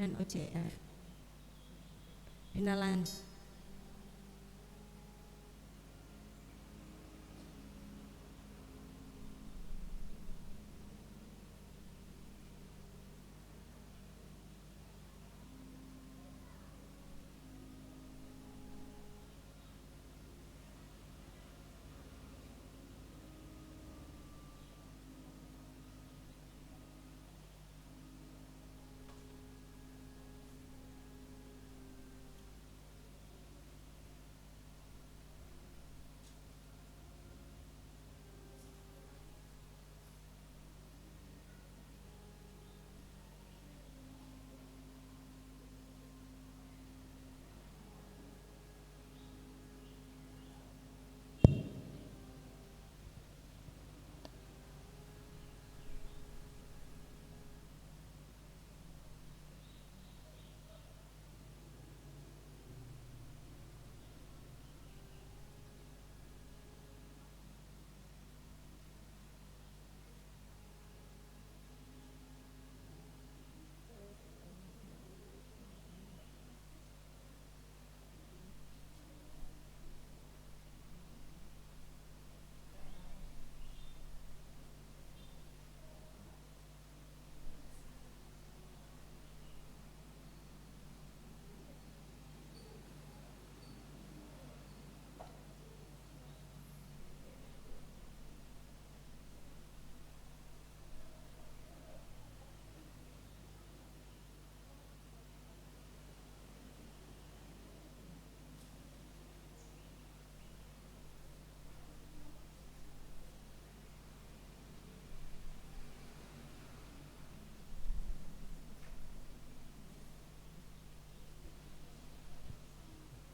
dan OJR. Kenalan.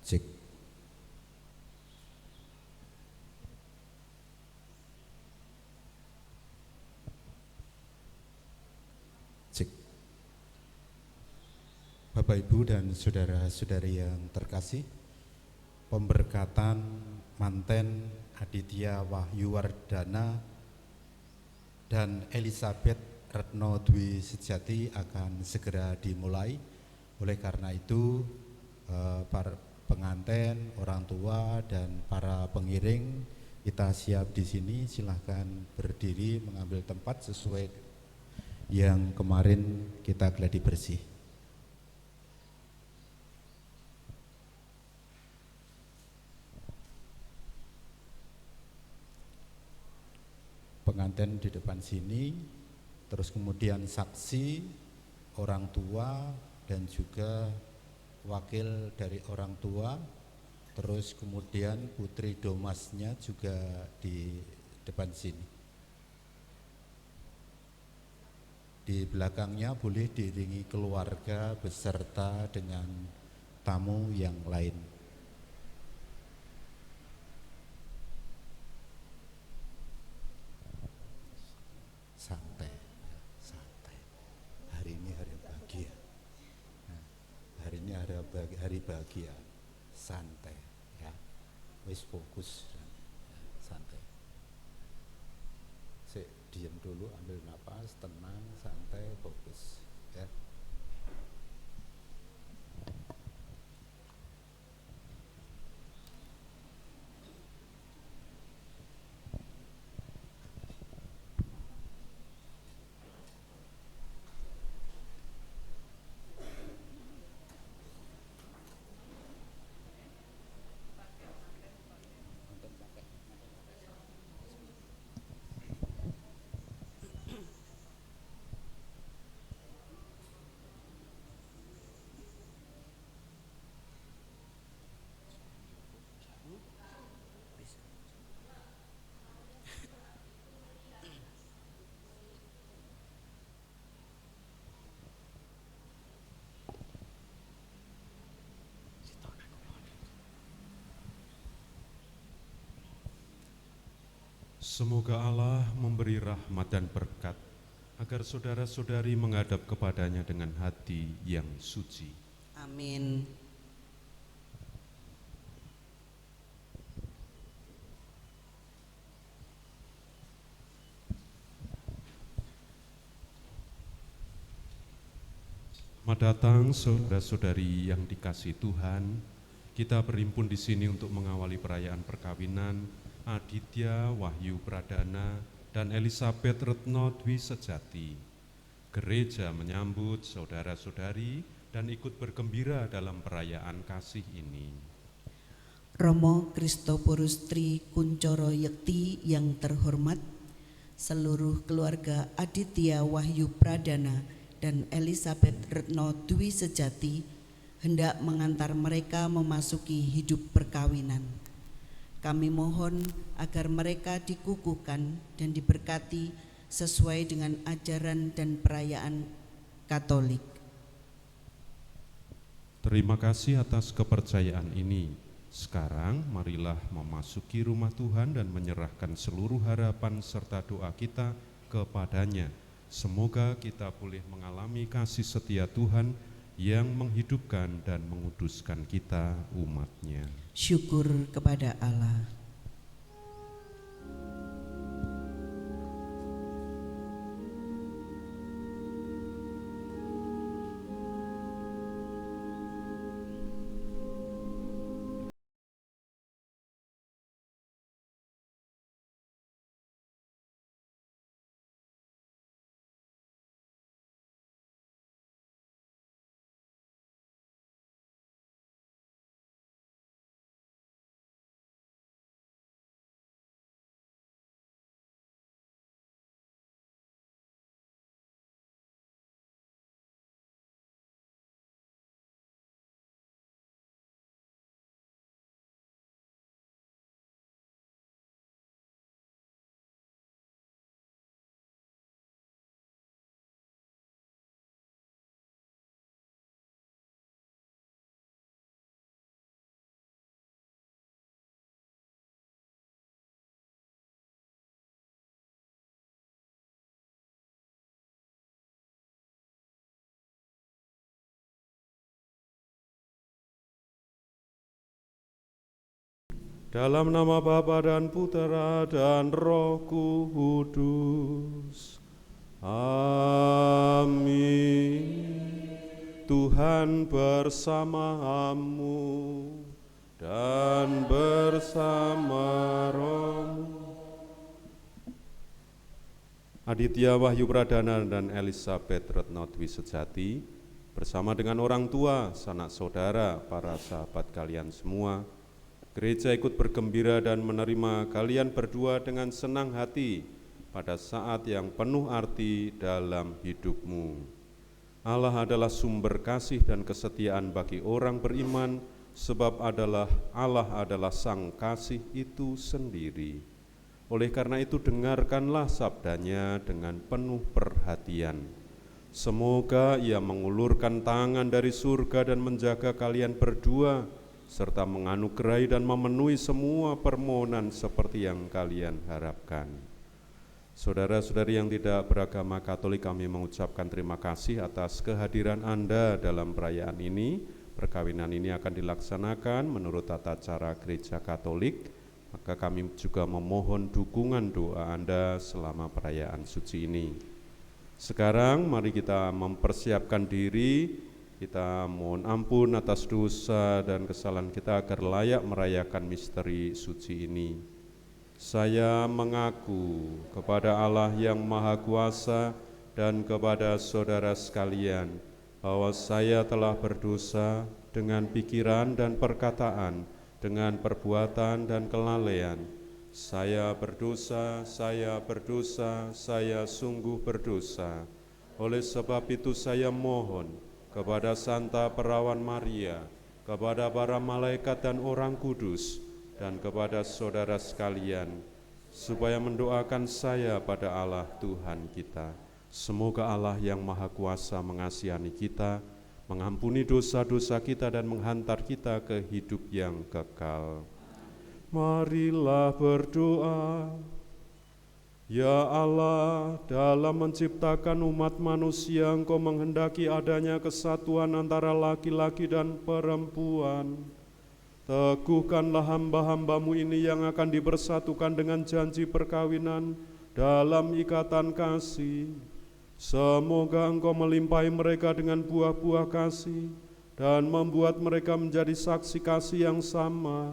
Cek. Cek. Bapak Ibu dan saudara-saudari yang terkasih, pemberkatan manten Aditya Wahyuwardana dan Elizabeth Retno Dwi Sejati akan segera dimulai. Oleh karena itu, para pengantin, orang tua, dan para pengiring kita siap di sini. Silahkan berdiri mengambil tempat sesuai yang kemarin kita gladi bersih. Pengantin di depan sini, terus kemudian saksi, orang tua, dan juga wakil dari orang tua, terus kemudian putri domasnya juga di depan sini. Di belakangnya boleh diiringi keluarga beserta dengan tamu yang lain. Santai, santai. Hari ini hari bahagia. Hari ini hari bahagia. Santai, ya. Wis fokus, santai. Diam dulu, ambil napas, tenang, santai, fokus, ya. Semoga Allah memberi rahmat dan berkat agar saudara-saudari menghadap kepadanya dengan hati yang suci. Amin. Selamat datang saudara-saudari yang dikasihi Tuhan. Kita berhimpun di sini untuk mengawali perayaan perkawinan Aditya Wahyu Pradana dan Elisabeth Retno Dwi Sejati. Gereja menyambut saudara-saudari dan ikut bergembira dalam perayaan kasih ini. Romo Kristoporus Tri Kuncoro Yekti yang terhormat, seluruh keluarga Aditya Wahyu Pradana dan Elisabeth Retno Dwi Sejati hendak mengantar mereka memasuki hidup perkawinan. Kami mohon agar mereka dikukuhkan dan diberkati sesuai dengan ajaran dan perayaan Katolik. Terima kasih atas kepercayaan ini. Sekarang marilah memasuki rumah Tuhan dan menyerahkan seluruh harapan serta doa kita kepadanya. Semoga kita boleh mengalami kasih setia Tuhan yang menghidupkan dan menguduskan kita umat-Nya. Syukur kepada Allah. Dalam nama Bapa dan Putera dan Roh Kudus. Amin. Tuhan bersamamu dan bersama rohmu. Aditya Wahyu Pradana dan Elisabeth Retno Dwi Sejati bersama dengan orang tua, sanak saudara, para sahabat kalian semua, gereja ikut bergembira dan menerima kalian berdua dengan senang hati pada saat yang penuh arti dalam hidupmu. Allah adalah sumber kasih dan kesetiaan bagi orang beriman, sebab Allah adalah sang kasih itu sendiri. Oleh karena itu dengarkanlah sabdanya dengan penuh perhatian. Semoga Ia mengulurkan tangan dari surga dan menjaga kalian berdua, serta menganugerahi dan memenuhi semua permohonan seperti yang kalian harapkan. Saudara-saudari yang tidak beragama Katolik, kami mengucapkan terima kasih atas kehadiran Anda dalam perayaan ini. Perkawinan ini akan dilaksanakan menurut tata cara Gereja Katolik, maka kami juga memohon dukungan doa Anda selama perayaan suci ini. Sekarang mari kita mempersiapkan diri. Kita mohon ampun atas dosa dan kesalahan kita agar layak merayakan misteri suci ini. Saya mengaku kepada Allah yang Maha Kuasa dan kepada saudara sekalian bahwa saya telah berdosa dengan pikiran dan perkataan, dengan perbuatan dan kelalaian. Saya berdosa, saya sungguh berdosa. Oleh sebab itu saya mohon kepada Santa Perawan Maria, kepada para malaikat dan orang kudus, dan kepada saudara sekalian, supaya mendoakan saya pada Allah Tuhan kita. Semoga Allah yang Maha Kuasa mengasihani kita, mengampuni dosa-dosa kita dan menghantar kita ke hidup yang kekal. Marilah berdoa. Ya Allah, dalam menciptakan umat manusia, Engkau menghendaki adanya kesatuan antara laki-laki dan perempuan. Teguhkanlah hamba-hamba-Mu ini yang akan dipersatukan dengan janji perkawinan dalam ikatan kasih, Semoga Engkau melimpahi mereka dengan buah-buah kasih dan membuat mereka menjadi saksi kasih yang sama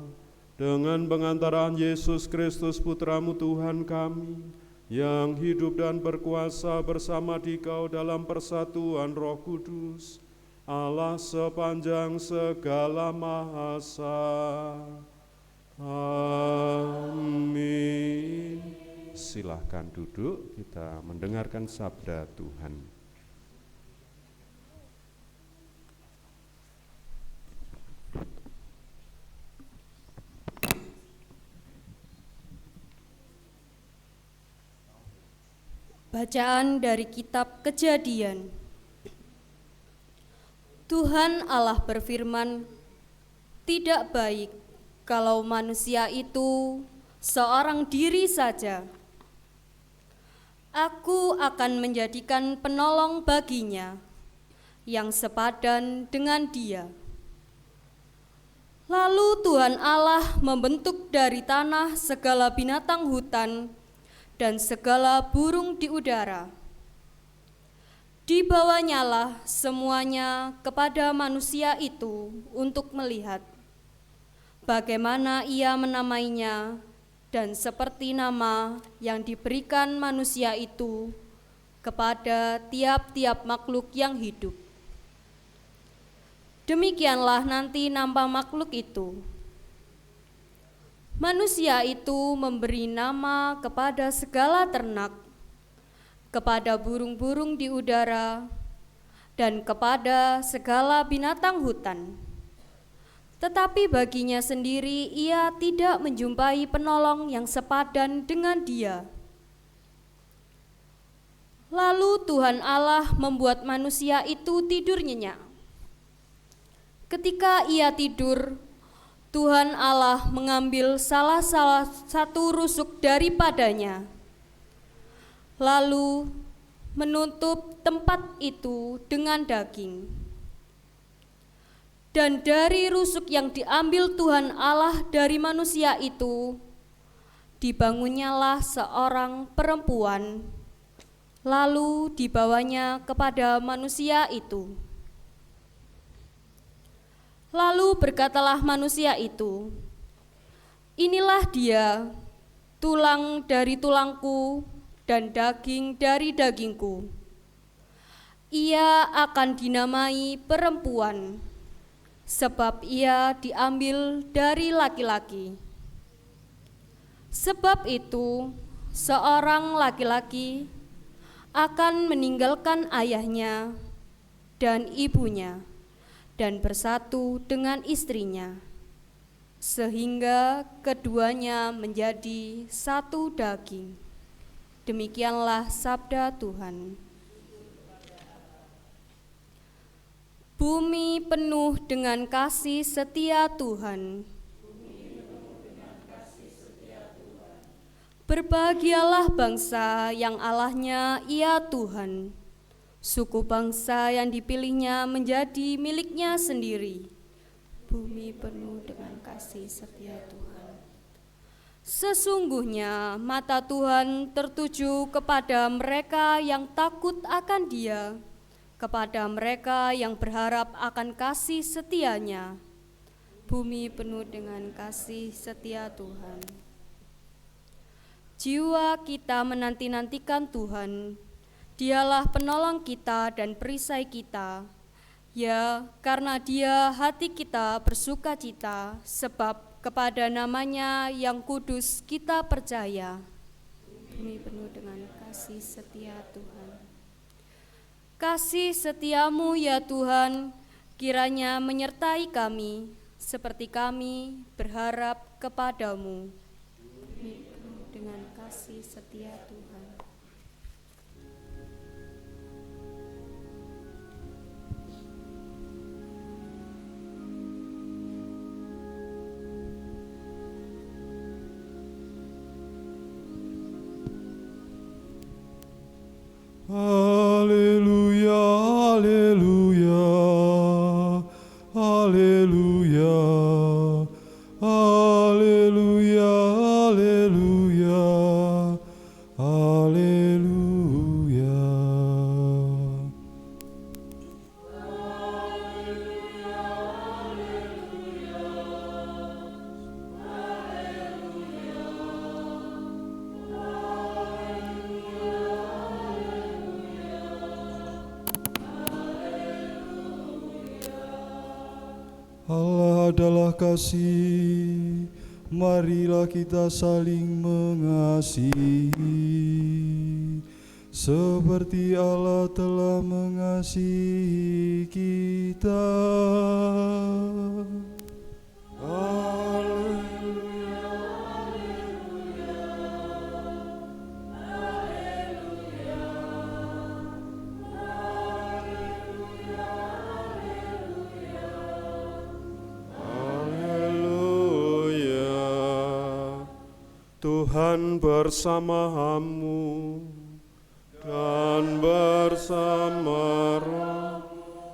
dengan pengantaraan Yesus Kristus Putra-Mu Tuhan kami, yang hidup dan berkuasa bersama Dikau dalam persatuan Roh Kudus, Allah sepanjang segala masa. Amin. Silahkan duduk, kita mendengarkan sabda Tuhan. Bacaan dari kitab Kejadian. Tuhan Allah berfirman, "Tidak baik kalau manusia itu seorang diri saja. Aku akan menjadikan penolong baginya yang sepadan dengan dia." Lalu Tuhan Allah membentuk dari tanah segala binatang hutan dan segala burung di udara. Dibawanyalah semuanya kepada manusia itu untuk melihat bagaimana ia menamainya, dan seperti nama yang diberikan manusia itu kepada tiap-tiap makhluk yang hidup. Demikianlah nanti nama makhluk itu. Manusia itu memberi nama kepada segala ternak, kepada burung-burung di udara, dan kepada segala binatang hutan. Tetapi baginya sendiri ia tidak menjumpai penolong yang sepadan dengan dia. Lalu Tuhan Allah membuat manusia itu tidur nyenyak. Ketika ia tidur, Tuhan Allah mengambil salah satu rusuk daripadanya, lalu menutup tempat itu dengan daging. Dan dari rusuk yang diambil Tuhan Allah dari manusia itu, dibangunnyalah seorang perempuan, lalu dibawanya kepada manusia itu. Lalu berkatalah manusia itu, "Inilah dia, tulang dari tulangku dan daging dari dagingku. Ia akan dinamai perempuan, sebab ia diambil dari laki-laki. Sebab itu, seorang laki-laki akan meninggalkan ayahnya dan ibunya dan bersatu dengan istrinya, sehingga keduanya menjadi satu daging." Demikianlah sabda Tuhan. Bumi penuh dengan kasih setia Tuhan. Berbahagialah bangsa yang Allahnya Ia Tuhan, suku bangsa yang dipilihnya menjadi miliknya sendiri. Bumi penuh dengan kasih setia Tuhan. Sesungguhnya mata Tuhan tertuju kepada mereka yang takut akan Dia, kepada mereka yang berharap akan kasih setianya. Bumi penuh dengan kasih setia Tuhan. Jiwa kita menanti-nantikan Tuhan, Dialah penolong kita dan perisai kita. Ya, karena Dia hati kita bersukacita, sebab kepada nama-Nya yang kudus kita percaya. Bumi penuh dengan kasih setia Tuhan. Kasih setiamu ya Tuhan, kiranya menyertai kami, seperti kami berharap kepadamu. Bumi penuh dengan kasih setia Tuhan. Haleluya, haleluya, haleluya, haleluya, haleluya, haleluya. Allah adalah kasih, marilah kita saling mengasihi, seperti Allah telah mengasihi kita. Tuhan bersamamu dan bersama roh.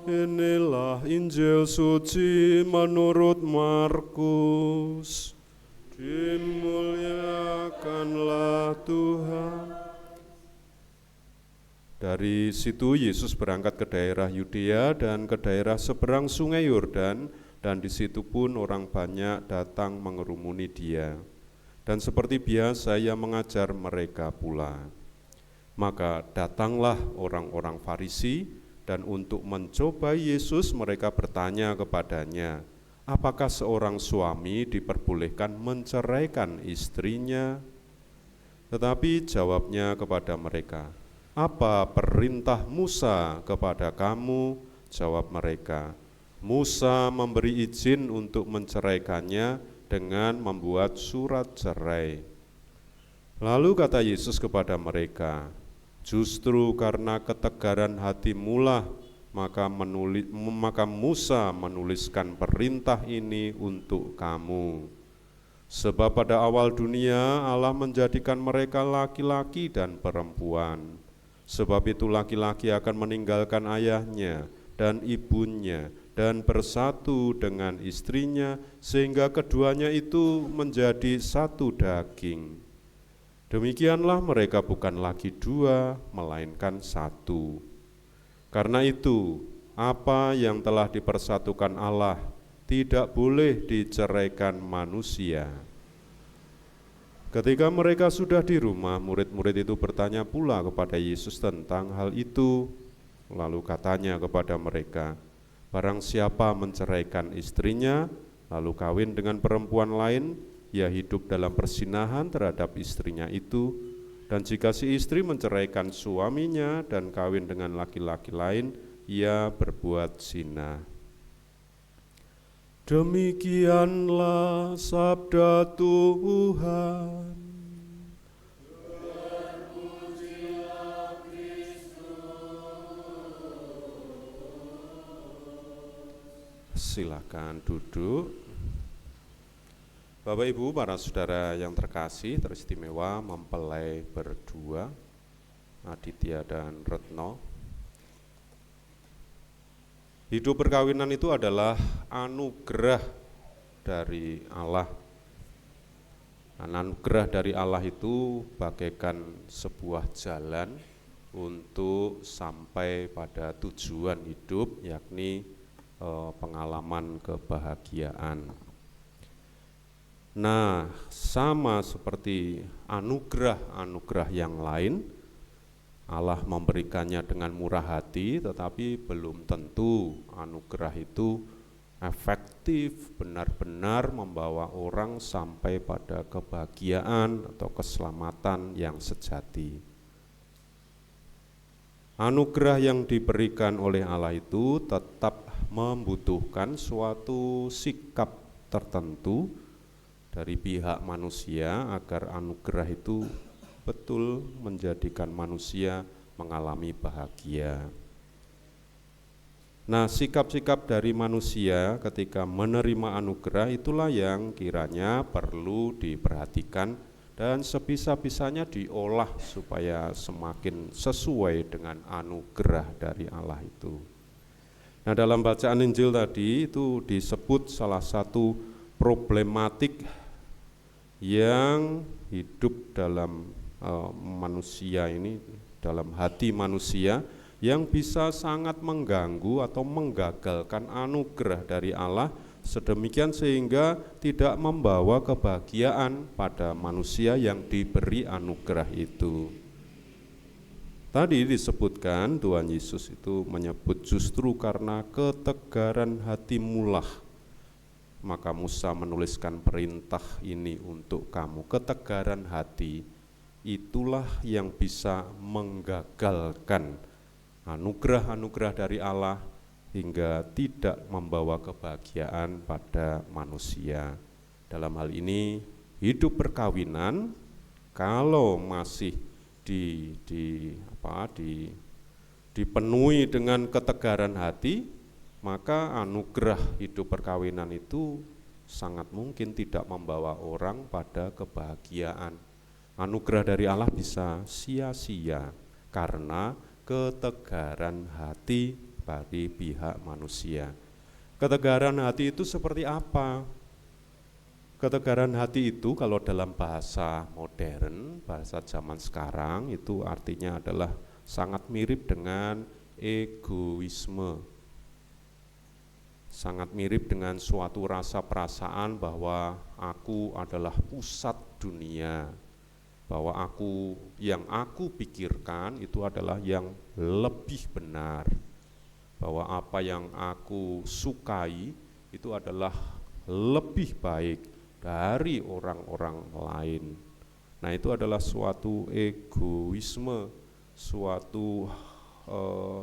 Inilah Injil suci menurut Markus. Dimuliakanlah Tuhan. Dari situ Yesus berangkat ke daerah Yudea dan ke daerah seberang sungai Yordan, dan di situ pun orang banyak datang mengerumuni Dia. Dan seperti biasa ia mengajar mereka pula. Maka datanglah orang-orang Farisi, dan untuk mencoba Yesus mereka bertanya kepadanya, apakah seorang suami diperbolehkan menceraikan istrinya? Tetapi jawabnya kepada mereka, apa perintah Musa kepada kamu? Jawab mereka, Musa memberi izin untuk menceraikannya dengan membuat surat cerai. Lalu kata Yesus kepada mereka, justru karena ketegaran hatimulah maka Musa menuliskan perintah ini untuk kamu. Sebab pada awal dunia Allah menjadikan mereka laki-laki dan perempuan. Sebab itu laki-laki akan meninggalkan ayahnya dan ibunya dan bersatu dengan istrinya, sehingga keduanya itu menjadi satu daging. Demikianlah mereka bukan lagi dua, melainkan satu. Karena itu, apa yang telah dipersatukan Allah tidak boleh diceraikan manusia. Ketika mereka sudah di rumah, murid-murid itu bertanya pula kepada Yesus tentang hal itu. Lalu katanya kepada mereka, barang siapa menceraikan istrinya, lalu kawin dengan perempuan lain, ia hidup dalam perzinahan terhadap istrinya itu. Dan jika si istri menceraikan suaminya dan kawin dengan laki-laki lain, ia berbuat zina. Demikianlah sabda Tuhan. Silakan duduk. Bapak Ibu, para saudara yang terkasih, teristimewa mempelai berdua, Aditya dan Retno. Hidup perkawinan itu adalah anugerah dari Allah. Anugerah dari Allah itu bagaikan sebuah jalan untuk sampai pada tujuan hidup, yakni pengalaman kebahagiaan. Nah, sama seperti anugerah-anugerah yang lain, Allah memberikannya dengan murah hati, tetapi belum tentu anugerah itu efektif benar-benar membawa orang sampai pada kebahagiaan atau keselamatan yang sejati. Anugerah yang diberikan oleh Allah itu tetap membutuhkan suatu sikap tertentu dari pihak manusia agar anugerah itu betul menjadikan manusia mengalami bahagia. Nah, sikap-sikap dari manusia ketika menerima anugerah itulah yang kiranya perlu diperhatikan dan sebisa-bisanya diolah supaya semakin sesuai dengan anugerah dari Allah itu. Nah, dalam bacaan Injil tadi itu disebut salah satu problematik yang hidup dalam manusia ini, dalam hati manusia, yang bisa sangat mengganggu atau menggagalkan anugerah dari Allah, sedemikian sehingga tidak membawa kebahagiaan pada manusia yang diberi anugerah itu. Tadi disebutkan Tuhan Yesus itu menyebut justru karena ketegaran hatimulah maka Musa menuliskan perintah ini untuk kamu. Ketegaran hati itulah yang bisa menggagalkan anugerah-anugerah dari Allah hingga tidak membawa kebahagiaan pada manusia. Dalam hal ini hidup perkawinan kalau masih dipenuhi dengan ketegaran hati, maka anugerah hidup perkawinan itu sangat mungkin tidak membawa orang pada kebahagiaan. Anugerah dari Allah bisa sia-sia karena ketegaran hati bagi pihak manusia. Ketegaran hati itu seperti apa? Ketegaran hati itu kalau dalam bahasa modern, bahasa zaman sekarang itu artinya adalah sangat mirip dengan egoisme. Sangat mirip dengan suatu rasa perasaan bahwa aku adalah pusat dunia, bahwa yang aku pikirkan itu adalah yang lebih benar, bahwa apa yang aku sukai itu adalah lebih baik dari orang-orang lain. Nah, itu adalah suatu egoisme,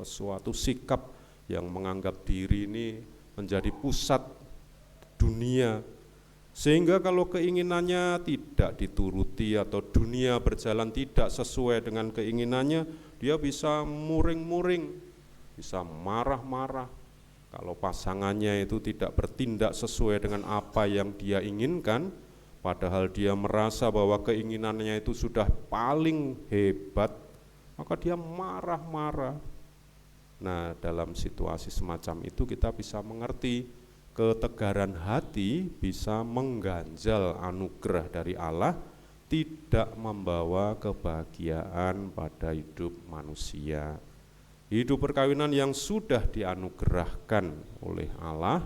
suatu sikap yang menganggap diri ini menjadi pusat dunia, sehingga kalau keinginannya tidak dituruti atau dunia berjalan tidak sesuai dengan keinginannya, dia bisa muring-muring, bisa marah-marah. Kalau pasangannya itu tidak bertindak sesuai dengan apa yang dia inginkan, padahal dia merasa bahwa keinginannya itu sudah paling hebat, maka dia marah-marah. Nah, dalam situasi semacam itu kita bisa mengerti ketegaran hati bisa mengganjal anugerah dari Allah, tidak membawa kebahagiaan pada hidup manusia. Hidup perkawinan yang sudah dianugerahkan oleh Allah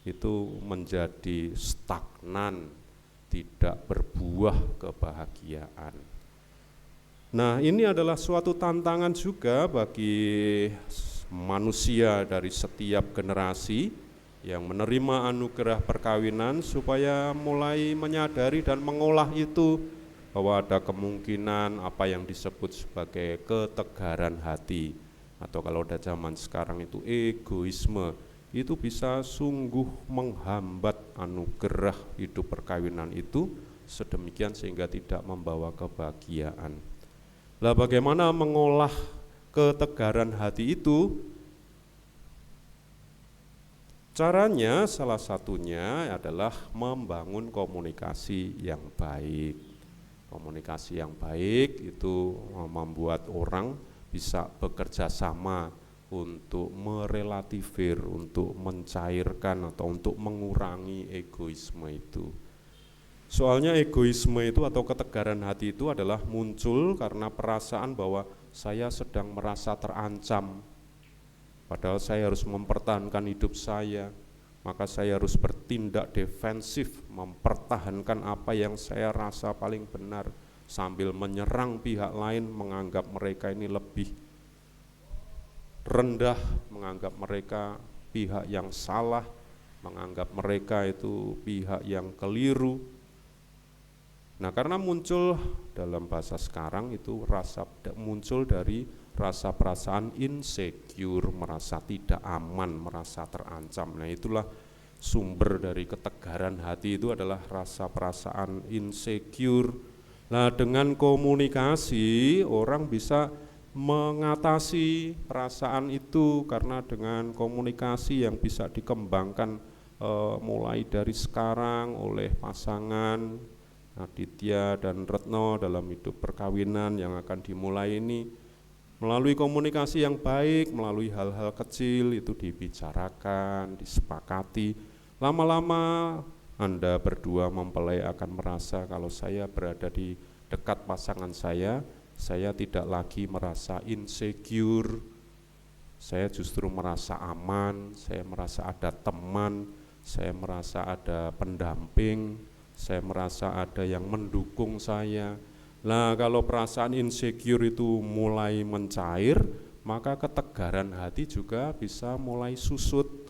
itu menjadi stagnan, tidak berbuah kebahagiaan. Nah, ini adalah suatu tantangan juga bagi manusia dari setiap generasi yang menerima anugerah perkawinan supaya mulai menyadari dan mengolah itu, bahwa ada kemungkinan apa yang disebut sebagai ketegaran hati, atau kalau udah zaman sekarang itu egoisme, itu bisa sungguh menghambat anugerah hidup perkawinan itu sedemikian sehingga tidak membawa kebahagiaan. Lah, bagaimana mengolah ketegaran hati itu? Caranya salah satunya adalah membangun komunikasi yang baik. Komunikasi yang baik itu membuat orang bisa bekerja sama untuk merelativir, untuk mencairkan atau untuk mengurangi egoisme itu. Soalnya egoisme itu atau ketegaran hati itu adalah muncul karena perasaan bahwa saya sedang merasa terancam, padahal saya harus mempertahankan hidup saya, maka saya harus bertindak defensif, mempertahankan apa yang saya rasa paling benar, sambil menyerang pihak lain, menganggap mereka ini lebih rendah, menganggap mereka pihak yang salah, menganggap mereka itu pihak yang keliru. Nah, karena muncul dalam bahasa sekarang itu muncul dari rasa perasaan insecure, merasa tidak aman, merasa terancam. Nah, itulah sumber dari ketegaran hati itu adalah rasa perasaan insecure. Nah, dengan komunikasi orang bisa mengatasi perasaan itu, karena dengan komunikasi yang bisa dikembangkan mulai dari sekarang oleh pasangan Aditya dan Retno dalam hidup perkawinan yang akan dimulai ini, melalui komunikasi yang baik, melalui hal-hal kecil itu dibicarakan, disepakati, lama-lama Anda berdua mempelai akan merasa kalau saya berada di dekat pasangan saya tidak lagi merasa insecure, saya justru merasa aman, saya merasa ada teman, saya merasa ada pendamping, saya merasa ada yang mendukung saya. Nah, kalau perasaan insecure itu mulai mencair, maka ketegaran hati juga bisa mulai susut.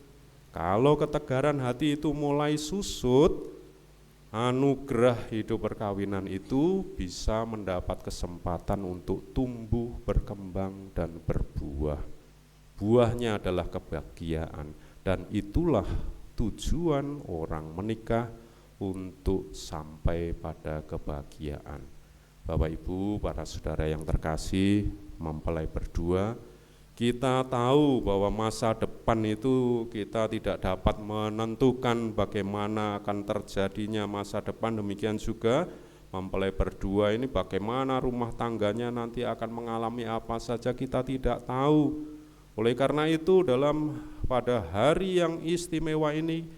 Kalau ketegaran hati itu mulai susut, anugerah hidup perkawinan itu bisa mendapat kesempatan untuk tumbuh, berkembang, dan berbuah. Buahnya adalah kebahagiaan, dan itulah tujuan orang menikah, untuk sampai pada kebahagiaan. Bapak Ibu, para saudara yang terkasih, mempelai berdua, kita tahu bahwa masa depan itu kita tidak dapat menentukan bagaimana akan terjadinya masa depan. Demikian juga mempelai berdua ini bagaimana rumah tangganya nanti akan mengalami apa saja kita tidak tahu. Oleh karena itu pada hari yang istimewa ini,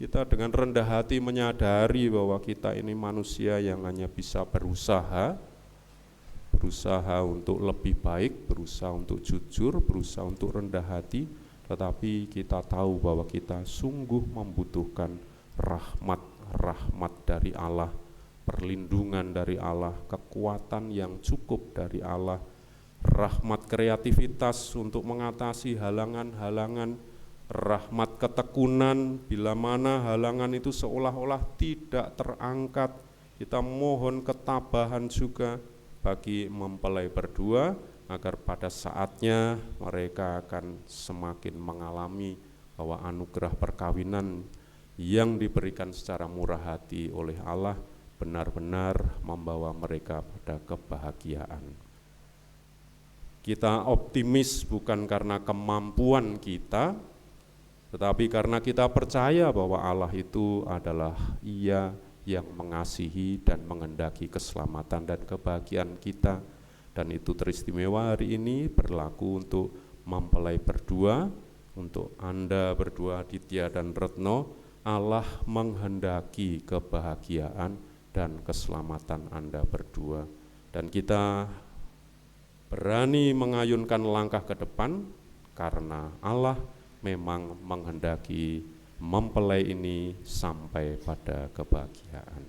kita dengan rendah hati menyadari bahwa kita ini manusia yang hanya bisa berusaha untuk lebih baik, berusaha untuk jujur, berusaha untuk rendah hati, tetapi kita tahu bahwa kita sungguh membutuhkan rahmat dari Allah, perlindungan dari Allah, kekuatan yang cukup dari Allah, rahmat kreativitas untuk mengatasi halangan-halangan, rahmat ketekunan bila mana halangan itu seolah-olah tidak terangkat. Kita mohon ketabahan juga bagi mempelai berdua agar pada saatnya mereka akan semakin mengalami bahwa anugerah perkawinan yang diberikan secara murah hati oleh Allah benar-benar membawa mereka pada kebahagiaan. Kita optimis bukan karena kemampuan kita, tetapi karena kita percaya bahwa Allah itu adalah Ia yang mengasihi dan menghendaki keselamatan dan kebahagiaan kita. Dan itu teristimewa hari ini berlaku untuk mempelai berdua, untuk Anda berdua Aditya dan Retno. Allah menghendaki kebahagiaan dan keselamatan Anda berdua. Dan kita berani mengayunkan langkah ke depan karena Allah memang menghendaki mempelai ini sampai pada kebahagiaan.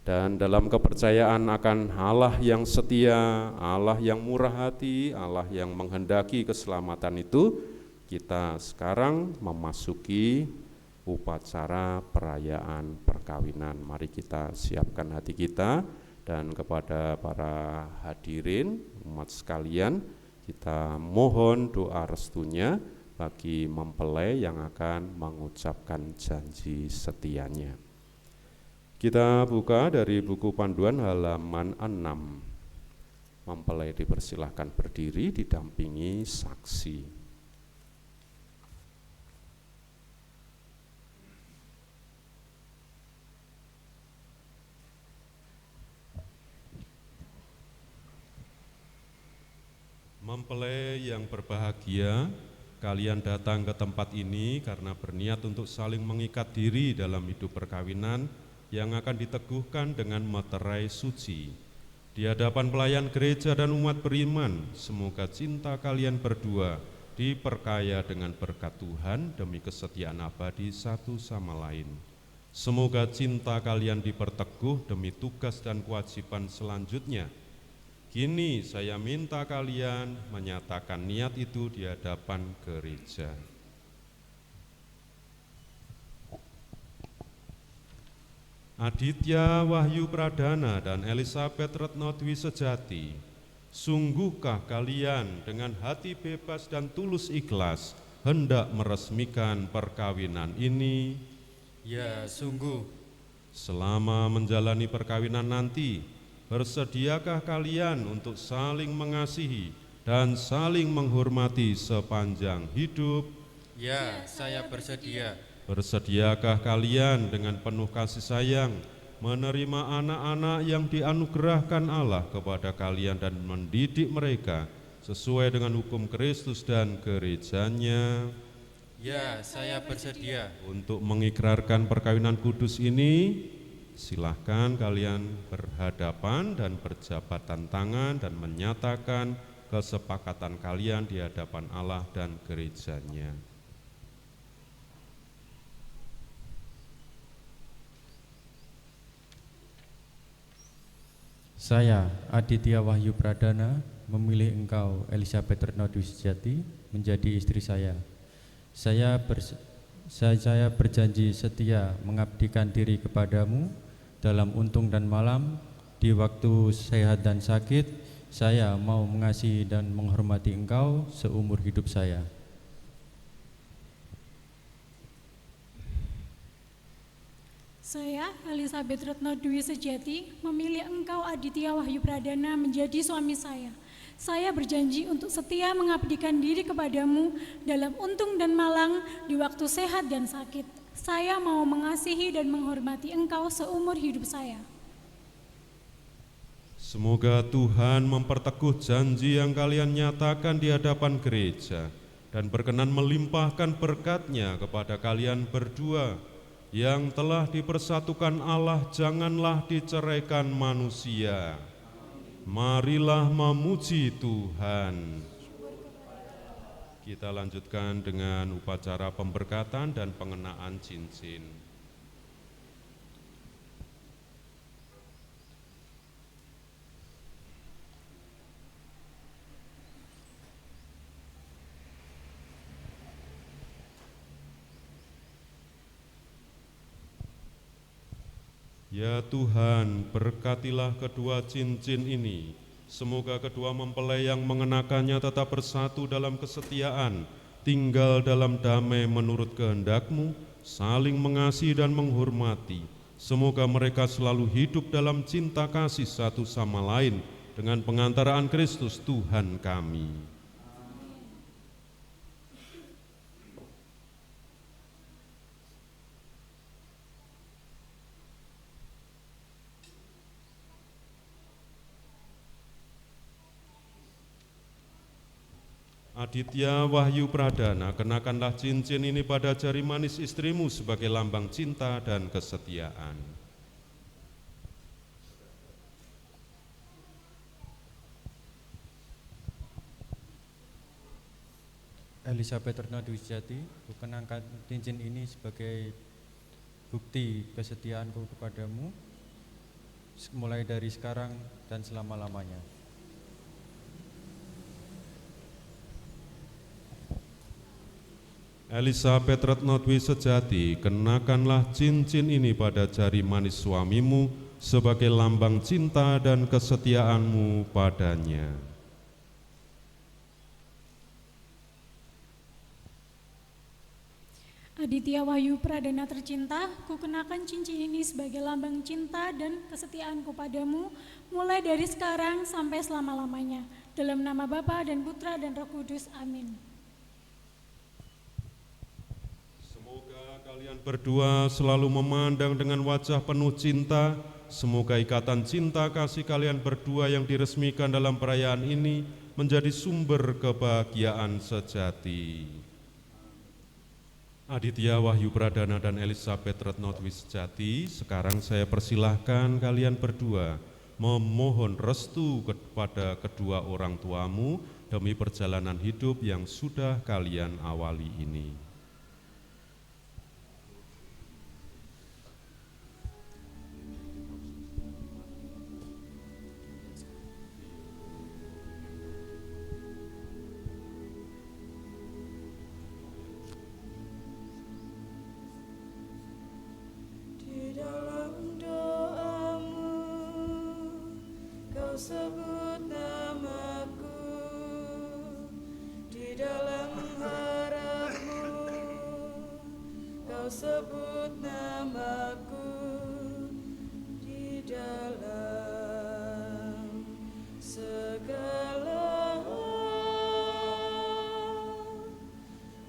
Dan dalam kepercayaan akan Allah yang setia, Allah yang murah hati, Allah yang menghendaki keselamatan itu, kita sekarang memasuki upacara perayaan perkawinan. Mari kita siapkan hati kita, dan kepada para hadirin umat sekalian, kita mohon doa restunya bagi mempelai yang akan mengucapkan janji setianya. Kita buka dari buku panduan halaman 6. Mempelai dipersilahkan berdiri didampingi saksi. Mempelai yang berbahagia, kalian datang ke tempat ini karena berniat untuk saling mengikat diri dalam hidup perkawinan yang akan diteguhkan dengan materai suci. Di hadapan pelayan gereja dan umat beriman, semoga cinta kalian berdua diperkaya dengan berkat Tuhan demi kesetiaan abadi satu sama lain. Semoga cinta kalian diperteguh demi tugas dan kewajiban selanjutnya. Kini saya minta kalian menyatakan niat itu di hadapan gereja. Aditya Wahyu Pradana dan Elisabeth Retno Dwi Sejati, sungguhkah kalian dengan hati bebas dan tulus ikhlas hendak meresmikan perkawinan ini? Ya, sungguh. Selama menjalani perkawinan nanti, bersediakah kalian untuk saling mengasihi dan saling menghormati sepanjang hidup? Ya, saya bersedia. Bersediakah kalian dengan penuh kasih sayang menerima anak-anak yang dianugerahkan Allah kepada kalian dan mendidik mereka sesuai dengan hukum Kristus dan gerejanya? Ya, saya bersedia. Untuk mengikrarkan perkawinan kudus ini, silahkan kalian berhadapan dan berjabatan tangan dan menyatakan kesepakatan kalian di hadapan Allah dan gerejanya. Saya, Aditya Wahyu Pradana, memilih engkau, Elisabeth Retno Dwi Sejati, menjadi istri saya. Saya berjanji setia mengabdikan diri kepadamu dalam untung dan malam, di waktu sehat dan sakit. Saya mau mengasihi dan menghormati Engkau seumur hidup saya. Saya, Elizabeth Retno Dwi Sejati, memilih Engkau Aditya Wahyu Pradana menjadi suami saya. Saya berjanji untuk setia mengabdikan diri kepadamu dalam untung dan malang, di waktu sehat dan sakit. Saya mau mengasihi dan menghormati Engkau seumur hidup saya. Semoga Tuhan memperteguh janji yang kalian nyatakan di hadapan gereja dan berkenan melimpahkan berkat-Nya kepada kalian berdua yang telah dipersatukan Allah, janganlah diceraikan manusia. Marilah memuji Tuhan. Kita lanjutkan dengan upacara pemberkatan dan pengenaan cincin. Ya Tuhan, berkatilah kedua cincin ini. Semoga kedua mempelai yang mengenakannya tetap bersatu dalam kesetiaan, tinggal dalam damai menurut kehendak-Mu, saling mengasihi dan menghormati. Semoga mereka selalu hidup dalam cinta kasih satu sama lain dengan pengantaraan Kristus Tuhan kami. Aditya Wahyu Pradana, kenakanlah cincin ini pada jari manis istrimu sebagai lambang cinta dan kesetiaan. Elizabeth Retno Dwi Sejati, kukenakan cincin ini sebagai bukti kesetiaanku kepadamu, mulai dari sekarang dan selama-lamanya. Elizabeth Retno Dwi Sejati, kenakanlah cincin ini pada jari manis suamimu sebagai lambang cinta dan kesetiaanmu padanya. Aditya Wahyu Pradana tercinta, kukenakan cincin ini sebagai lambang cinta dan kesetiaanku padamu, mulai dari sekarang sampai selama-lamanya. Dalam nama Bapa dan Putra dan Roh Kudus, amin. Kalian berdua selalu memandang dengan wajah penuh cinta. Semoga ikatan cinta kasih kalian berdua yang diresmikan dalam perayaan ini menjadi sumber kebahagiaan sejati. Aditya Wahyu Pradana dan Elizabeth Retno Dwi Sejati, sekarang saya persilahkan kalian berdua memohon restu kepada kedua orang tuamu demi perjalanan hidup yang sudah kalian awali ini. Sebut namaku di dalam harapmu, kau sebut namaku di dalam segala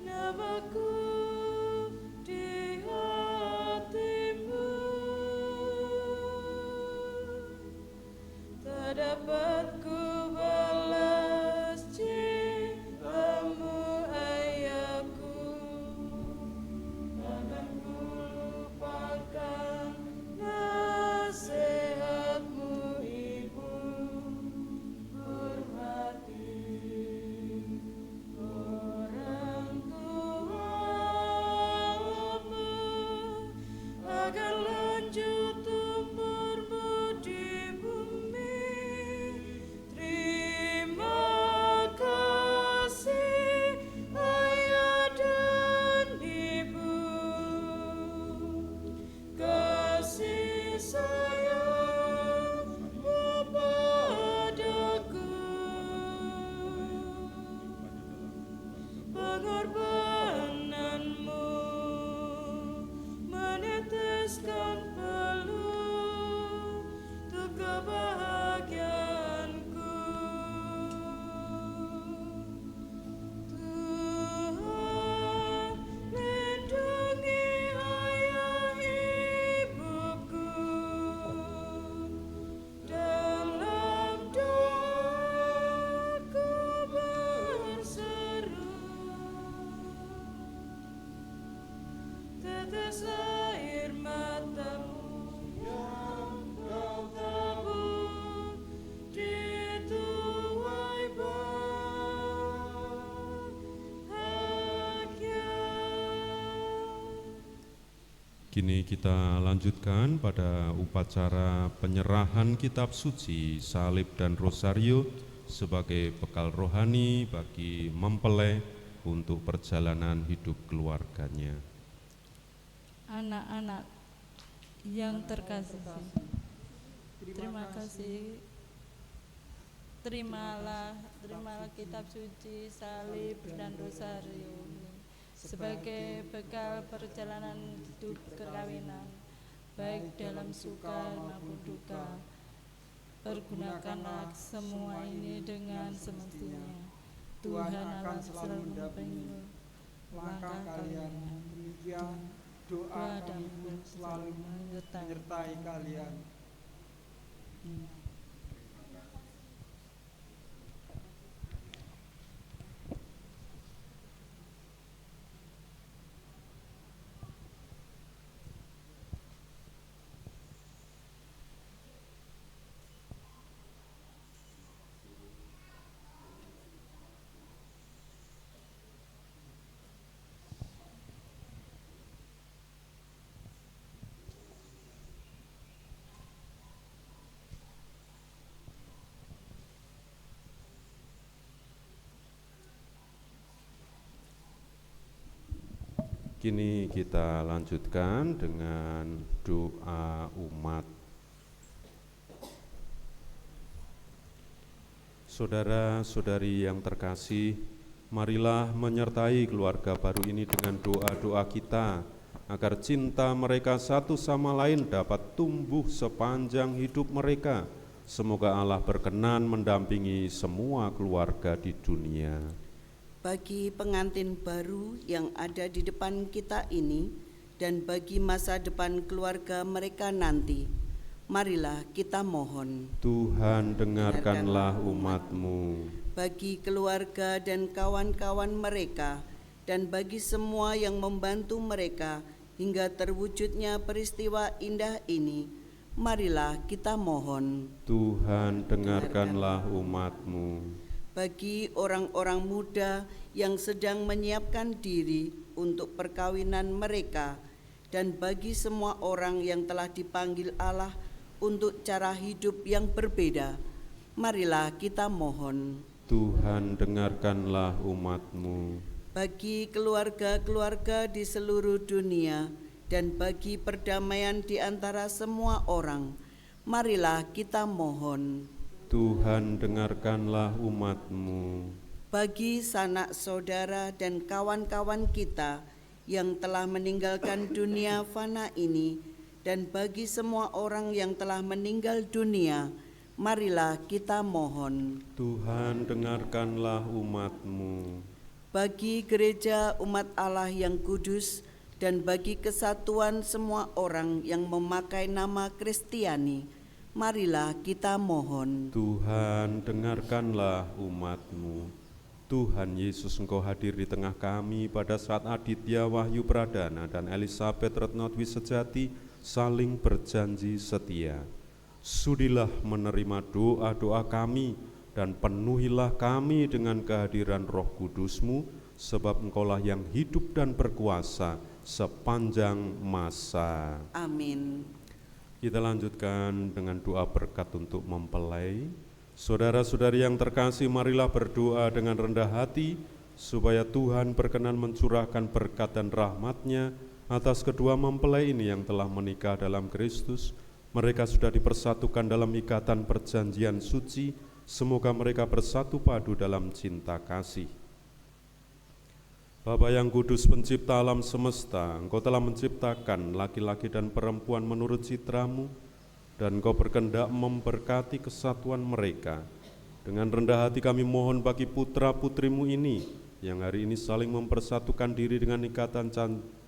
namaku di hatimu. Tak dapat ku balas cintamu ayahku, takkan ku lupakan nasihat. tetes air matamu yang kau tabur di tuai bahagia. Kini kita lanjutkan pada upacara penyerahan kitab suci, salib dan rosario sebagai bekal rohani bagi mempelai untuk perjalanan hidup keluarganya. Anak-anak yang terkasih, terima kasih. Terimalah kitab suci, salib dan rosario ini sebagai bekal perjalanan hidup perkawinan, baik dalam suka maupun duka. Pergunakanlah semua ini dengan semestinya. Tuhan akan selalu mendampingi langkah kalian. Demikian doa kami pun selalu menyertai kalian. Kini kita lanjutkan dengan doa umat. Saudara-saudari yang terkasih, marilah menyertai keluarga baru ini dengan doa-doa kita, agar cinta mereka satu sama lain dapat tumbuh sepanjang hidup mereka. Semoga Allah berkenan mendampingi semua keluarga di dunia. Bagi pengantin baru yang ada di depan kita ini dan bagi masa depan keluarga mereka nanti, marilah kita mohon. Tuhan, dengarkanlah umat-Mu. Bagi keluarga dan kawan-kawan mereka dan bagi semua yang membantu mereka hingga terwujudnya peristiwa indah ini, marilah kita mohon. Tuhan, dengarkanlah umat-Mu. Bagi orang-orang muda yang sedang menyiapkan diri untuk perkawinan mereka dan bagi semua orang yang telah dipanggil Allah untuk cara hidup yang berbeda, marilah kita mohon. Tuhan, dengarkanlah umat-Mu. Bagi keluarga-keluarga di seluruh dunia dan bagi perdamaian di antara semua orang, marilah kita mohon. Tuhan, dengarkanlah umat-Mu. Bagi sanak saudara dan kawan-kawan kita yang telah meninggalkan dunia fana ini dan bagi semua orang yang telah meninggal dunia, marilah kita mohon. Tuhan, dengarkanlah umat-Mu. Bagi gereja umat Allah yang kudus dan bagi kesatuan semua orang yang memakai nama Kristiani, marilah kita mohon. Tuhan, dengarkanlah umat-Mu. Tuhan Yesus, Engkau hadir di tengah kami pada saat Aditya Wahyu Pradana dan Elisabeth Retnodwi Sejati saling berjanji setia. Sudilah menerima doa-doa kami dan penuhilah kami dengan kehadiran Roh Kudus-Mu, sebab Engkaulah yang hidup dan berkuasa sepanjang masa. Amin. Kita lanjutkan dengan doa berkat untuk mempelai. Saudara-saudari yang terkasih, marilah berdoa dengan rendah hati supaya Tuhan berkenan mencurahkan berkat dan rahmat-Nya atas kedua mempelai ini yang telah menikah dalam Kristus. Mereka sudah dipersatukan dalam ikatan perjanjian suci. Semoga mereka bersatu padu dalam cinta kasih. Bapa yang kudus, pencipta alam semesta, Engkau telah menciptakan laki-laki dan perempuan menurut citra-Mu, dan Engkau berkehendak memberkati kesatuan mereka. Dengan rendah hati kami mohon bagi putra-putri-Mu ini, yang hari ini saling mempersatukan diri dengan ikatan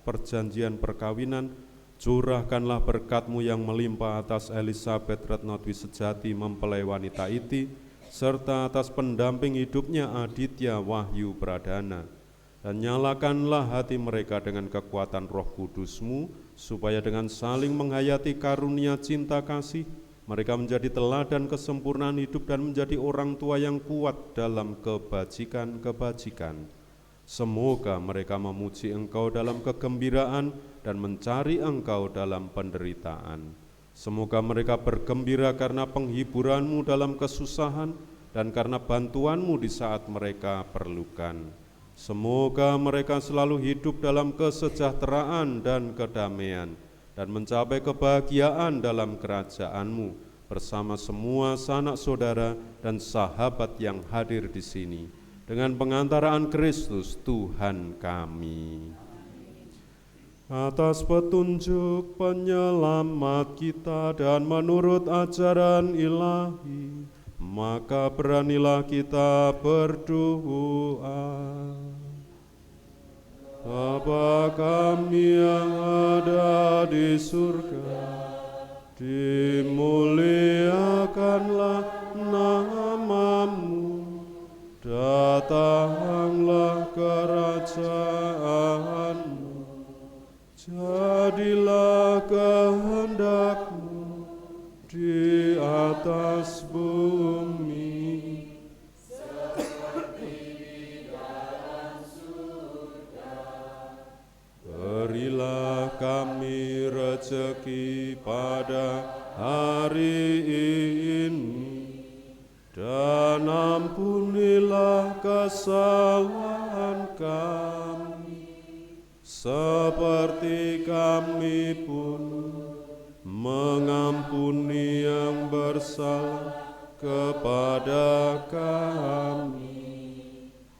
perjanjian perkawinan. Curahkanlah berkat-Mu yang melimpah atas Elisabeth Retnodwi Sejati mempelai wanita Iti, serta atas pendamping hidupnya Aditya Wahyu Pradana. dan nyalakanlah hati mereka dengan kekuatan Roh Kudus-Mu, supaya dengan saling menghayati karunia cinta kasih, mereka menjadi teladan kesempurnaan hidup dan menjadi orang tua yang kuat dalam kebajikan-kebajikan. Semoga mereka memuji Engkau dalam kegembiraan dan mencari Engkau dalam penderitaan. Semoga mereka bergembira karena penghiburan-Mu dalam kesusahan dan karena bantuan-Mu di saat mereka perlukan. Semoga mereka selalu hidup dalam kesejahteraan dan kedamaian dan mencapai kebahagiaan dalam kerajaan-Mu bersama semua sanak saudara dan sahabat yang hadir di sini dengan pengantaraan Kristus Tuhan kami. Atas petunjuk penyelamat kita dan menurut ajaran ilahi, maka beranilah kita berdoa. Bapa kami yang ada di surga, dimuliakanlah nama-Mu, datanglah kerajaan-Mu, jadilah kehendak-Mu di atas bumi seperti di dalam surga. Berilah kami rezeki pada hari ini, dan ampunilah kesalahan kami, seperti kami pun mengampuni yang bersalah kepada kami.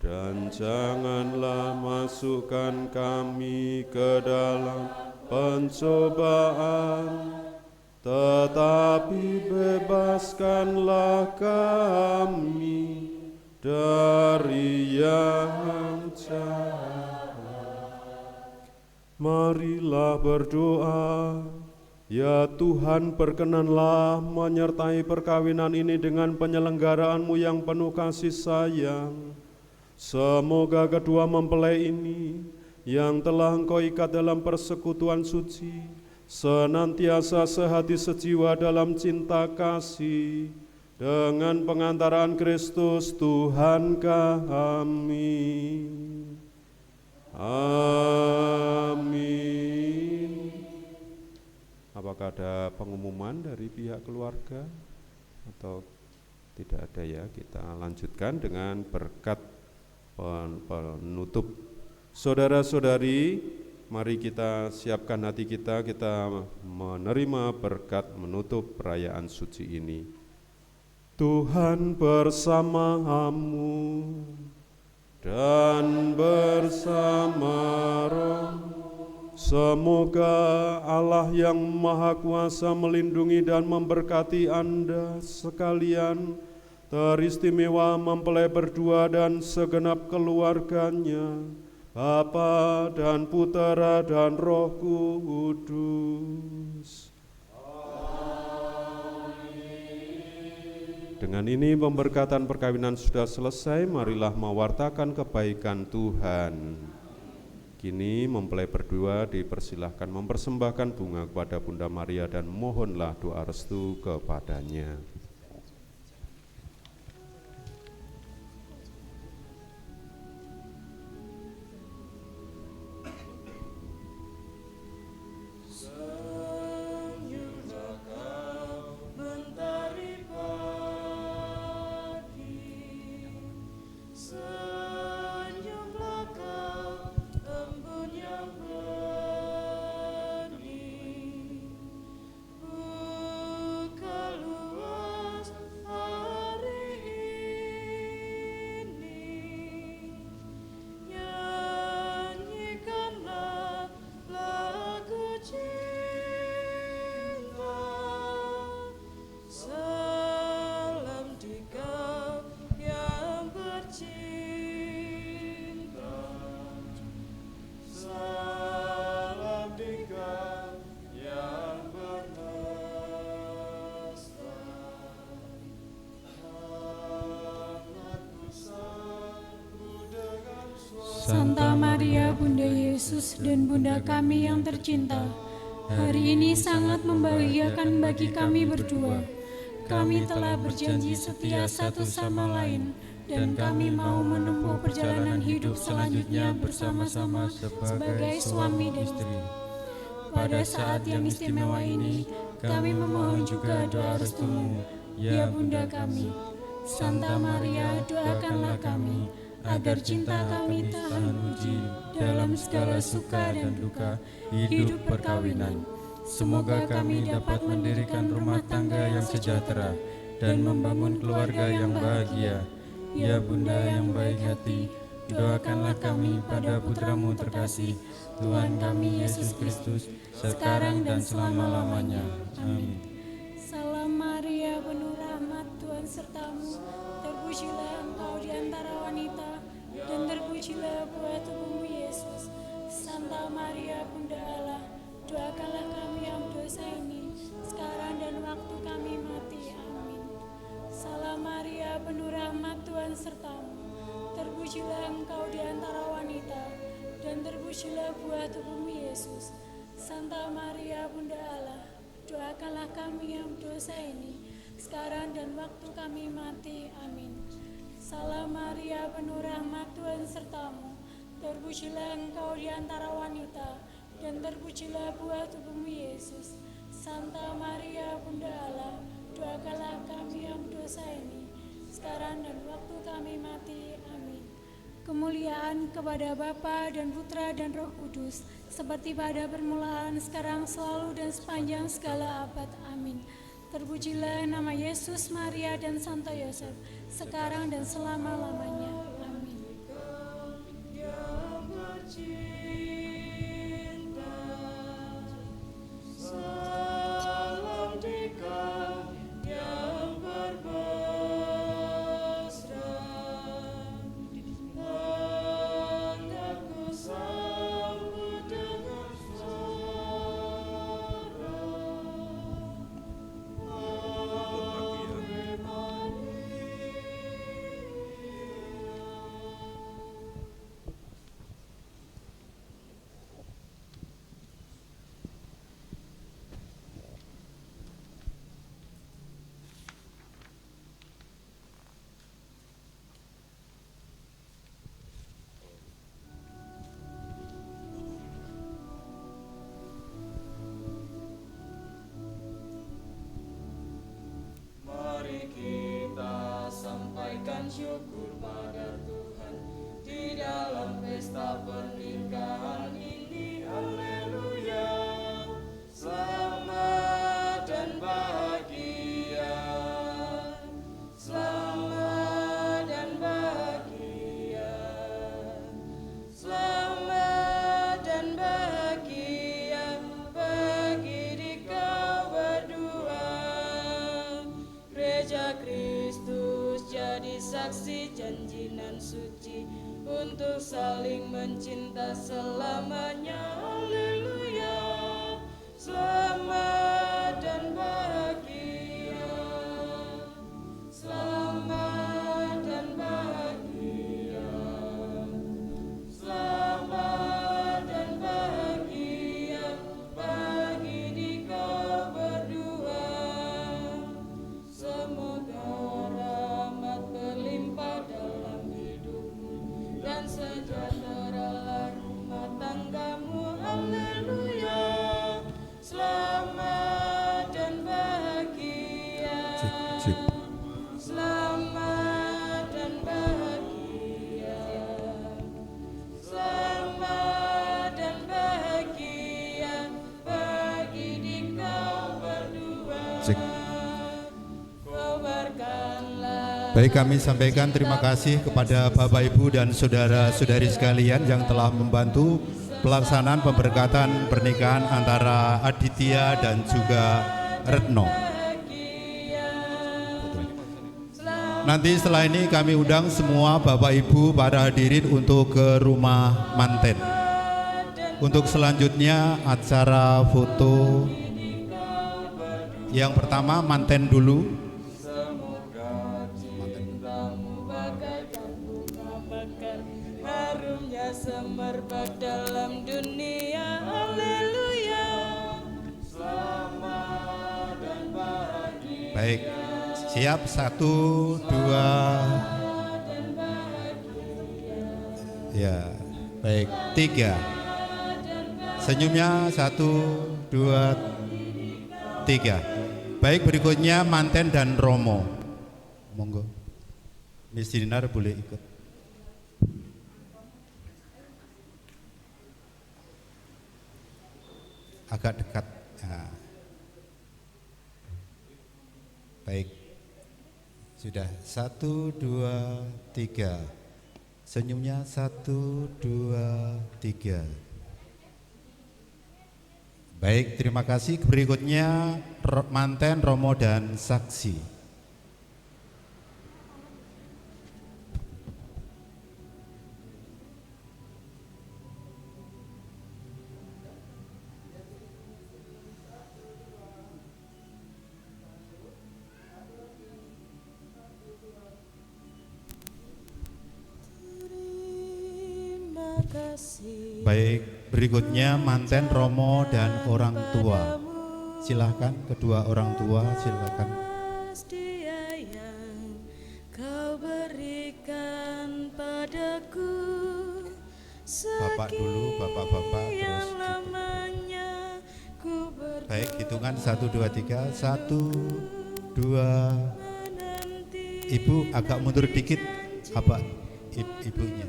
Dan janganlah masukkan kami ke dalam pencobaan, tetapi bebaskanlah kami dari yang jahat. Marilah berdoa. Ya Tuhan, berkenanlah menyertai perkawinan ini dengan penyelenggaraan-Mu yang penuh kasih sayang. Semoga kedua mempelai ini yang telah Engkau ikat dalam persekutuan suci, senantiasa sehati sejiwa dalam cinta kasih, dengan pengantaraan Kristus Tuhan kami. Amin. Apakah ada pengumuman dari pihak keluarga atau tidak ada? Ya, kita lanjutkan dengan berkat penutup. Saudara-saudari, mari kita siapkan hati kita menerima berkat menutup perayaan suci ini. Tuhan bersamamu dan bersama rohmu. Semoga Allah yang Maha Kuasa melindungi dan memberkati Anda sekalian, teristimewa mempelai berdua dan segenap keluarganya, Bapa dan Putera dan Roh Kudus. Amin. Dengan ini pemberkatan perkawinan sudah selesai, marilah mewartakan kebaikan Tuhan. Kini mempelai berdua dipersilahkan mempersembahkan bunga kepada Bunda Maria dan mohonlah doa restu kepadanya. Buka luar Santa Maria Bunda Yesus dan Bunda kami yang tercinta, hari ini sangat membahagiakan bagi kami berdua. Kami telah berjanji setia satu sama lain, dan kami mau menempuh perjalanan hidup selanjutnya bersama-sama sebagai suami dan istri. Pada saat yang istimewa ini, kami memohon juga doa restumu, ya Bunda kami. Santa Maria, doakanlah kami, agar cinta kami tahan uji dalam segala suka dan duka hidup perkawinan. Semoga kami dapat mendirikan rumah tangga yang sejahtera dan membangun keluarga yang bahagia. Ya Bunda yang baik hati, doakanlah kami pada putramu terkasih, Tuhan kami Yesus Kristus, sekarang dan selama-lamanya. Amin. Salam Maria, penuh rahmat, Tuhan sertamu, terpujilah engkau di antara wanita, dan terpujilah buah tubuhmu Yesus. Santa Maria, Bunda Allah, doakanlah kami yang dosa ini, sekarang dan waktu kami mati. Amin. Salam Maria, penuh rahmat, Tuhan sertamu, terpujilah engkau di antara wanita, dan terpujilah buah tubuhmu Yesus. Santa Maria, Bunda Allah, doakanlah kami yang dosa ini, sekarang dan waktu kami mati. Amin. Salam Maria, penuh rahmat, Tuhan sertamu, terpujilah engkau di antara wanita, dan terpujilah buah tubuhmu Yesus. Santa Maria, Bunda Allah, doakanlah kami yang dosa ini, sekarang dan waktu kami mati. Amin. Kemuliaan kepada Bapa dan Putra dan Roh Kudus, seperti pada permulaan, sekarang, selalu, dan sepanjang segala abad. Amin. Terpujilah nama Yesus, Maria, dan Santo Yosef, sekarang dan selama-lamanya. Amin. Salam dikau yang bermesra, anakku sambut dengan suara. Mari kita sampaikan syukur pada Tuhan di dalam pesta pernikahan ini. Haleluya. Selamat dan bahagia. Selamat dan bahagia. Selamat dan bahagia bagi dikau berdua. Gereja Kristus jadi saksi janji nan suci untuk saling mencinta selamanya. Haleluya. Selamat dan bahagia. Selamat dan bahagia. Selamat dan bahagia bagi dikau berdua. Semoga rahmat berlimpah dalam hidupmu dan sejahteralah rumah tanggamu. Haleluya. Selamat dan bahagia. Selamat dan bahagia. Selamat dan bahagia bagi dikau berdua. Kobarkanlah. Baik, kami sampaikan terima kasih kepada Bapak Ibu dan saudara-saudari sekalian yang telah membantu pelaksanaan pemberkatan pernikahan antara Aditya dan juga Retno. Nanti setelah ini kami undang semua Bapak Ibu para hadirin untuk ke rumah manten. Untuk selanjutnya acara foto. Yang pertama manten dulu. Semoga cintamu bagaikan bunga mekar, harumnya merebak dalam dunia. Haleluya. Selamat dan bahagia. Baik, siap 1, 2. Ya, baik 3. Senyumnya 1, 2, 3. Baik, berikutnya manten dan Romo. Monggo. Miss Dinar boleh ikut. Agak dekat. Nah. Baik. Sudah 1, 2, 3. Senyumnya 1, 2, 3. Baik, terima kasih. Berikutnya manten, Romo, dan saksi. Terima kasih. Baik, berikutnya manten, Romo, dan orang tua. Silakan kedua orang tua, silakan. Dia yang kau berikan padaku. Bapak dulu, bapak-bapak terus. Sekian lamanya ku berdoa. Baik, hitungan 1, 2, 3. 1, 2. Ibu agak mundur dikit, apa ibunya.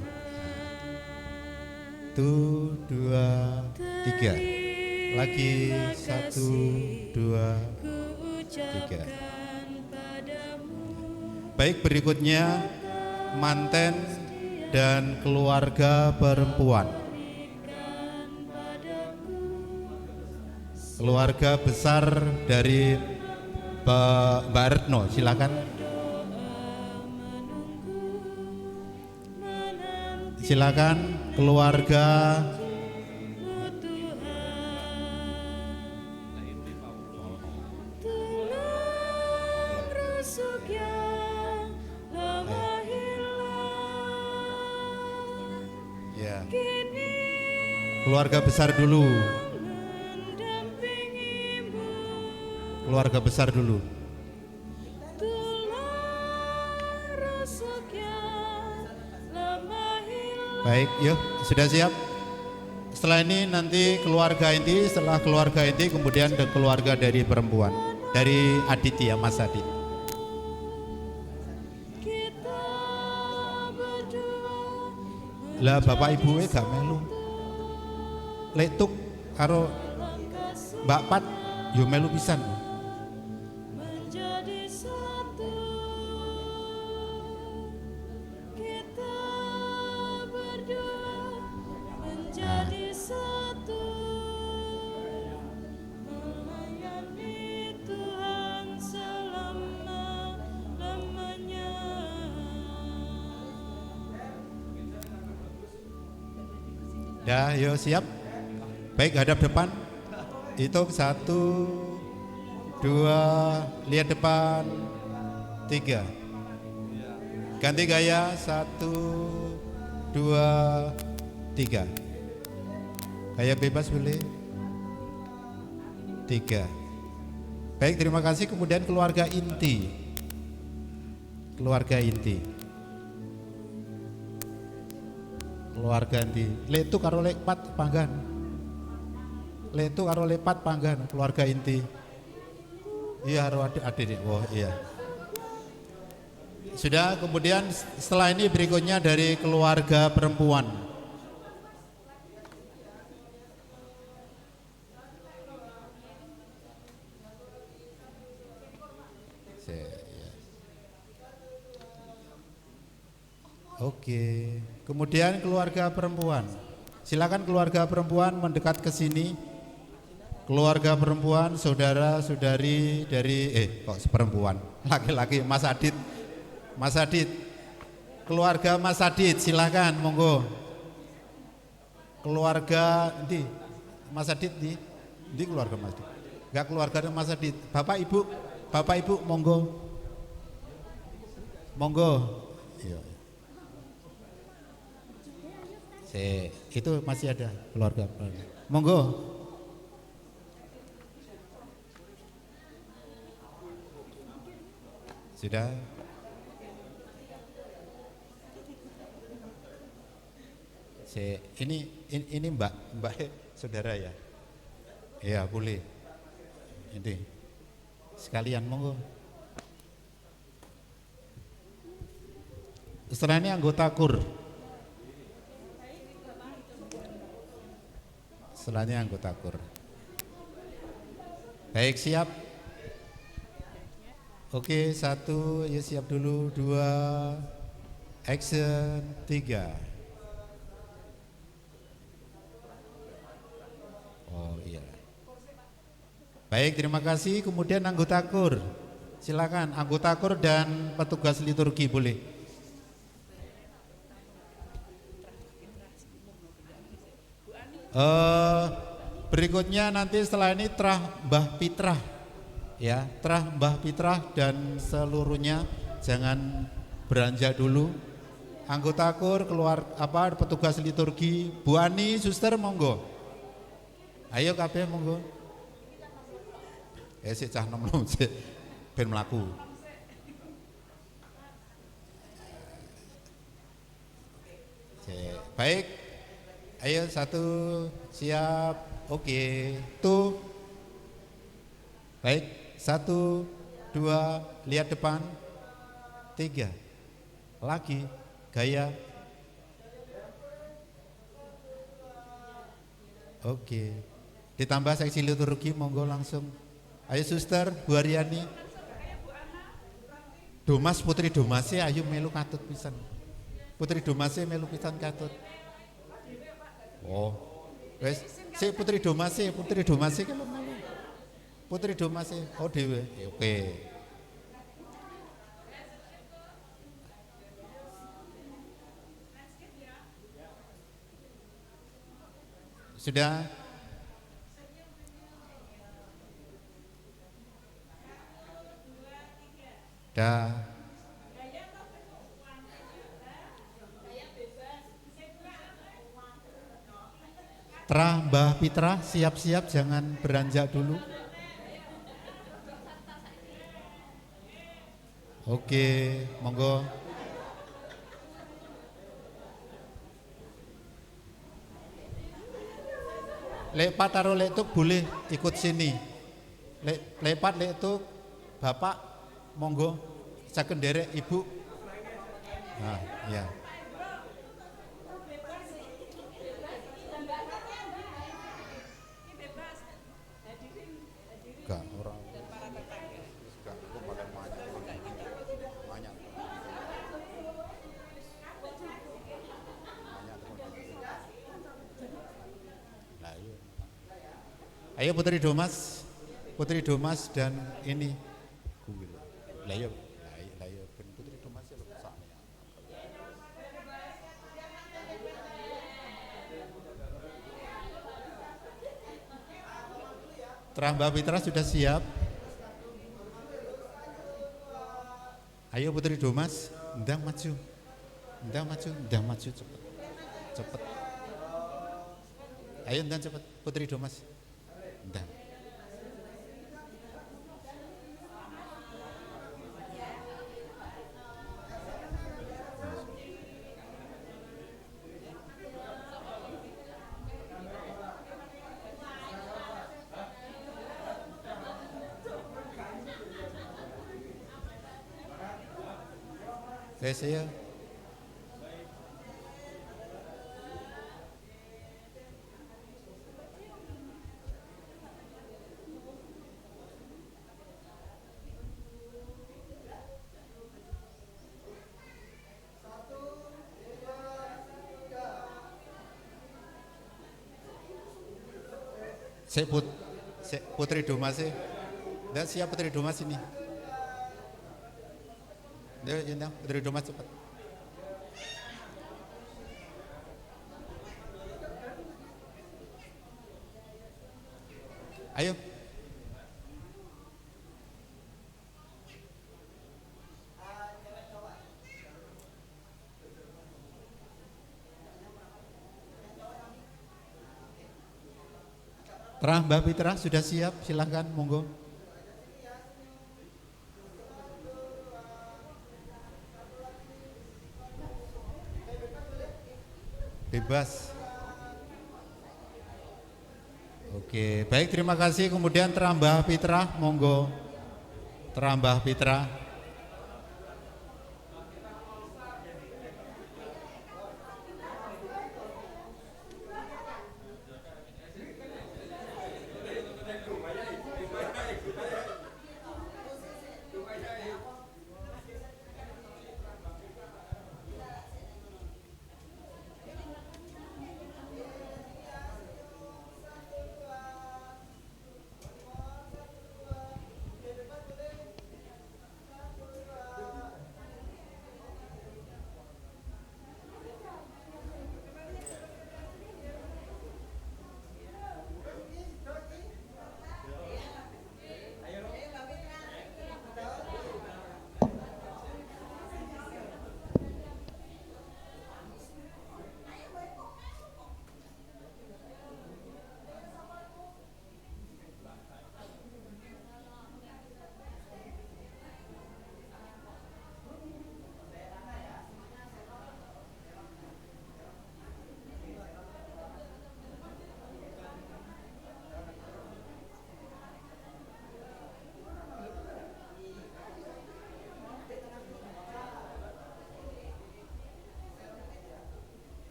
1, 2, 3. Lagi 1, 2, 3. Baik, berikutnya manten dan keluarga perempuan. Keluarga besar dari Mbak Retno, silakan. Silakan keluarga ya. Keluarga besar dulu. Keluarga besar dulu. Baik, yuk, sudah siap? Setelah ini nanti keluarga inti, setelah keluarga inti kemudian ke keluarga dari perempuan, dari Adit ya, Mas Adit. Lah bapak ibu gak melu. Letuk karo Mbak Pat yo melu pisan. Ya, yuk siap. Baik, hadap depan. Hitung 1, 2, lihat depan. 3. Ganti gaya 1, 2, 3. Gaya bebas boleh. 3. Baik, terima kasih. Kemudian keluarga inti. Keluarga inti. Keluarga inti. Letu karo lepat panggan. Letu karo lepat panggan. Keluarga inti. Iya, karo adik-adik. Oh iya. Sudah, kemudian setelah ini berikutnya dari keluarga perempuan. Oke, kemudian keluarga perempuan. Silakan keluarga perempuan mendekat ke sini. Keluarga perempuan, saudara-saudari dari kok perempuan, laki-laki, Mas Adit. Mas Adit. Keluarga Mas Adit, silakan monggo. Keluarga di Mas Adit di keluarga Mas Adit. Enggak keluarga Mas Adit. Bapak Ibu monggo. Monggo. Iya. Itu masih ada keluarga. Monggo. Sudah. Ini Mbak saudara ya. Ya boleh. Ini sekalian monggo. Setelah ini anggota KUR. Setelahnya anggota KUR. Baik, siap. Oke, 1, ya siap dulu. 2, action, 3. Oh iya. Baik, terima kasih. Kemudian anggota KUR. Silakan anggota KUR dan petugas liturgi boleh. Berikutnya nanti setelah ini terah Mbah Pitrah, ya, terah Mbah Pitrah dan seluruhnya jangan beranjak dulu. Anggota KUR keluar petugas liturgi, Bu Ani, suster monggo. Ayo kabeh monggo. Sik cah nom-nom sik ben mlaku. Baik. Ayo 1, siap, oke, tuh. Baik, 1, 2, lihat depan, 3, lagi, gaya. Oke, ditambah seksi liturgi, monggo langsung. Ayo suster, Bu Aryani. Domas, Putri Domase, ayo melu katut pisan. Putri Domase melu pisan katut. Oh, wes, si Putri Domase kalau malu. Putri Domase, oh dewe, oke. Sudah. Dah. Terah Mbah Pitra, siap-siap jangan beranjak dulu. Oke, monggo. Lepat taruh letuk boleh ikut sini. Lepat letuk Bapak, monggo. Saken derek Ibu. Nah, ya. Ayo Putri Domas dan ini. Lah ya Putri Domas ya Terah Mbak Pitra sudah siap. Ayo Putri Domas, ndang maju cepet. Ayo ndang cepet Putri Domas. Ndang. Saya Putri Domas sih. Dan siap Putri Domas ini. Dia Putri Domas cepat. Ayo. Terah Mbak Fitra sudah siap? Silahkan, monggo. Bebas. Oke, baik, terima kasih. Kemudian Terah Mbak Fitra, monggo. Terah Mbak Fitra.